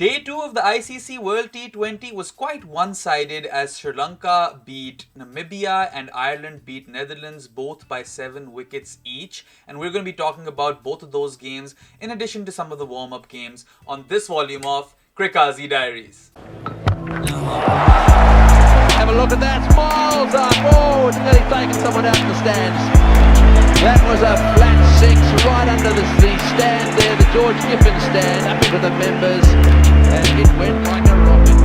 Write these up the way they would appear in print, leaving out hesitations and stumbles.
Day 2 of the ICC World T20 was quite one-sided as Sri Lanka beat Namibia and Ireland beat Netherlands both by 7 wickets each, and we're going to be talking about both of those games in addition to some of the warm-up games on this volume of CRIQAZI Diaries. Have a look at that, miles up, oh, it's nearly taken someone out in the stands. That was a flat 6 right under the stand there, the George Giffen stand, up into the members, and it went like a rocket.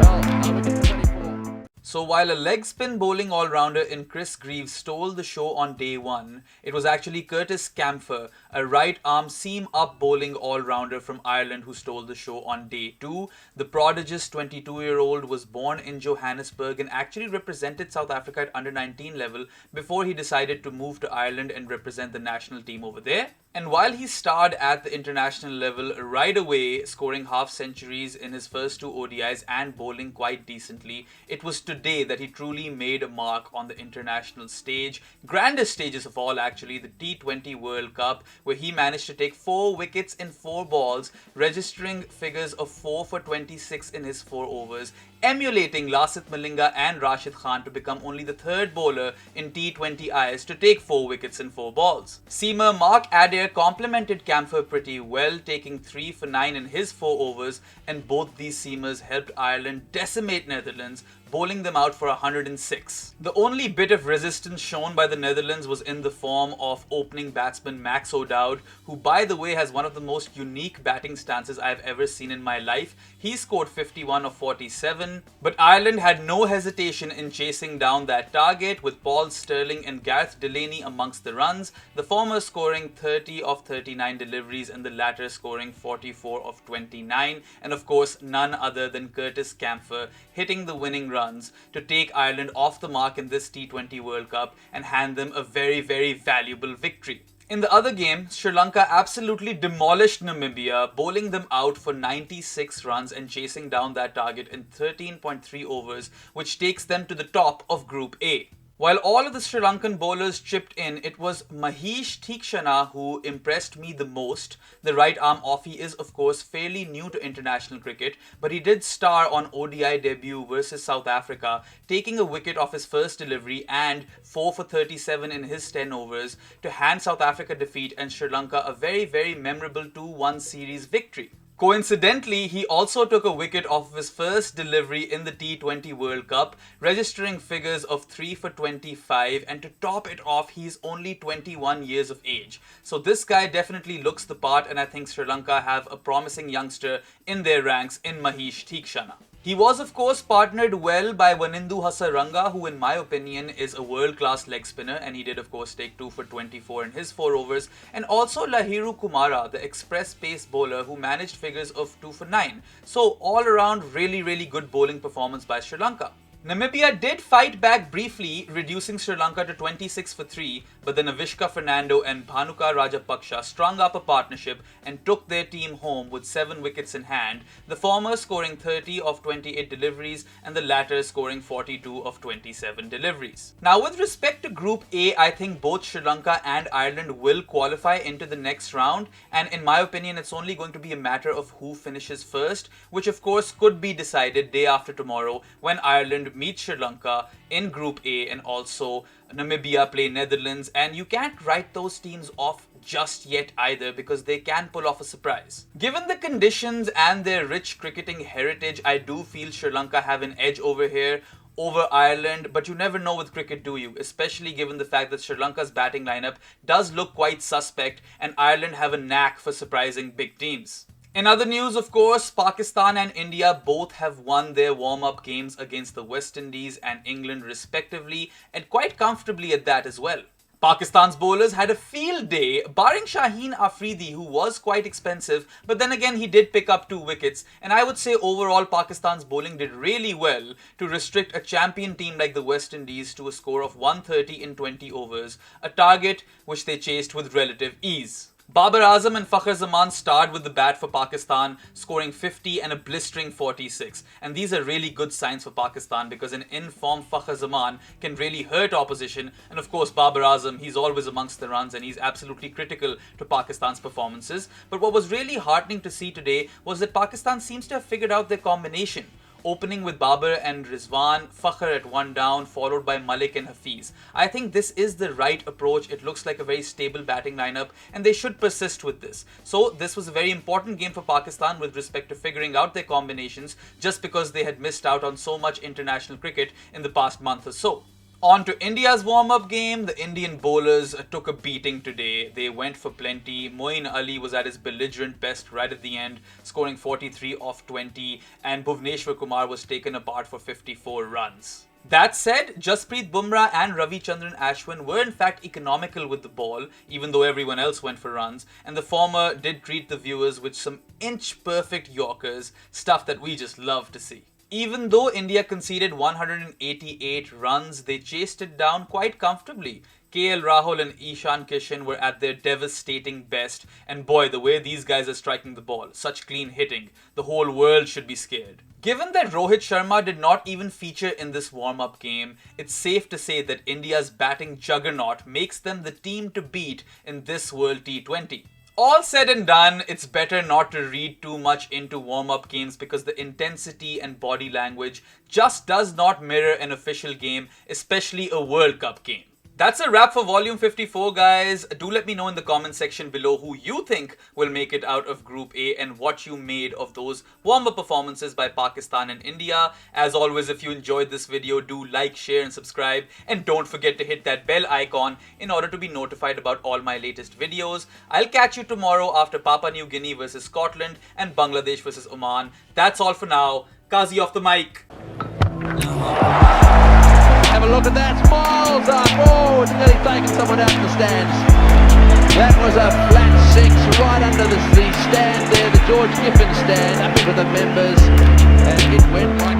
Well, wicket 24. So while a leg spin bowling all-rounder in Chris Greaves stole the show on day 1, it was actually Curtis Campher, a right-arm seam-up bowling all-rounder from Ireland who stole the show on day 2. The prodigious 22-year-old was born in Johannesburg and actually represented South Africa at under-19 level before he decided to move to Ireland and represent the national team over there. And while he starred at the international level right away, scoring half centuries in his first 2 ODIs and bowling quite decently, it was today that he truly made a mark on the international stage. Grandest stages of all actually, the T20 World Cup, where he managed to take 4 wickets in 4 balls, registering figures of 4 for 26 in his 4 overs, emulating Lasith Malinga and Rashid Khan to become only the 3rd bowler in T20Is to take 4 wickets in 4 balls. Seamer Mark Adair complimented Campher pretty well, taking 3 for 9 in his 4 overs, and both these seamers helped Ireland decimate Netherlands, bowling them out for 106. The only bit of resistance shown by the Netherlands was in the form of opening batsman Max O'Dowd, who by the way has one of the most unique batting stances I've ever seen in my life. He scored 51 of 47, but Ireland had no hesitation in chasing down that target, with Paul Stirling and Gareth Delaney amongst the runs, the former scoring 30 of 39 deliveries and the latter scoring 44 of 29, and of course none other than Curtis Campher hitting the winning runs to take Ireland off the mark in this T20 World Cup and hand them a very, very valuable victory. In the other game, Sri Lanka absolutely demolished Namibia, bowling them out for 96 runs and chasing down that target in 13.3 overs, which takes them to the top of Group A. While all of the Sri Lankan bowlers chipped in, it was Mahesh Theekshana who impressed me the most. The right-arm offie is of course fairly new to international cricket, but he did star on ODI debut versus South Africa, taking a wicket off his first delivery and 4 for 37 in his 10 overs to hand South Africa defeat and Sri Lanka a very, very memorable 2-1 series victory. Coincidentally, he also took a wicket off of his first delivery in the T20 World Cup, registering figures of 3 for 25, and to top it off, he's only 21 years of age. So this guy definitely looks the part, and I think Sri Lanka have a promising youngster in their ranks in Mahesh Theekshana. He was of course partnered well by Wanindu Hasaranga, who in my opinion is a world-class leg spinner, and he did of course take 2 for 24 in his 4 overs, and also Lahiru Kumara, the express pace bowler who managed figures of 2 for 9. So all around really good bowling performance by Sri Lanka. Namibia did fight back briefly, reducing Sri Lanka to 26 for 3, but then Avishka Fernando and Bhanuka Rajapaksha strung up a partnership and took their team home with 7 wickets in hand, the former scoring 30 of 28 deliveries and the latter scoring 42 of 27 deliveries. Now with respect to Group A, I think both Sri Lanka and Ireland will qualify into the next round, and in my opinion it's only going to be a matter of who finishes first, which of course could be decided day after tomorrow when Ireland meet Sri Lanka in Group A, and also Namibia play Netherlands, and you can't write those teams off just yet either because they can pull off a surprise. Given the conditions and their rich cricketing heritage, I do feel Sri Lanka have an edge over here over Ireland, but you never know with cricket, do you? Especially given the fact that Sri Lanka's batting lineup does look quite suspect and Ireland have a knack for surprising big teams. In other news, of course, Pakistan and India both have won their warm-up games against the West Indies and England respectively, and quite comfortably at that as well. Pakistan's bowlers had a field day, barring Shaheen Afridi, who was quite expensive, but then again he did pick up 2 wickets, and I would say overall Pakistan's bowling did really well to restrict a champion team like the West Indies to a score of 130 in 20 overs, a target which they chased with relative ease. Babar Azam and Fakhr Zaman starred with the bat for Pakistan, scoring 50 and a blistering 46. And these are really good signs for Pakistan because an in-form Fakhr Zaman can really hurt opposition. And of course, Babar Azam, he's always amongst the runs and he's absolutely critical to Pakistan's performances. But what was really heartening to see today was that Pakistan seems to have figured out their combination. Opening with Babar and Rizwan, Fakhr at one down, followed by Malik and Hafiz. I think this is the right approach. It looks like a very stable batting lineup and they should persist with this. So this was a very important game for Pakistan with respect to figuring out their combinations just because they had missed out on so much international cricket in the past month or so. On to India's warm-up game. The Indian bowlers took a beating today. They went for plenty. Moeen Ali was at his belligerent best right at the end, scoring 43 off 20, and Bhuvneshwar Kumar was taken apart for 54 runs. That said, Jasprit Bumrah and Ravichandran Ashwin were in fact economical with the ball, even though everyone else went for runs, and the former did treat the viewers with some inch-perfect Yorkers, stuff that we just love to see. Even though India conceded 188 runs, they chased it down quite comfortably. KL Rahul and Ishan Kishan were at their devastating best, and boy, the way these guys are striking the ball, such clean hitting, the whole world should be scared. Given that Rohit Sharma did not even feature in this warm-up game, it's safe to say that India's batting juggernaut makes them the team to beat in this World T20. All said and done, it's better not to read too much into warm-up games because the intensity and body language just does not mirror an official game, especially a World Cup game. That's a wrap for Volume 54, guys. Do let me know in the comment section below who you think will make it out of Group A and what you made of those warm-up performances by Pakistan and India. As always, if you enjoyed this video, do like, share and subscribe. And don't forget to hit that bell icon in order to be notified about all my latest videos. I'll catch you tomorrow after Papua New Guinea versus Scotland and Bangladesh versus Oman. That's all for now. Kazi off the mic. Have a look at that, miles up, oh, it's nearly taken someone out the stands. That was a flat six right under the stand there, the George Giffen stand, up into the members, and it went like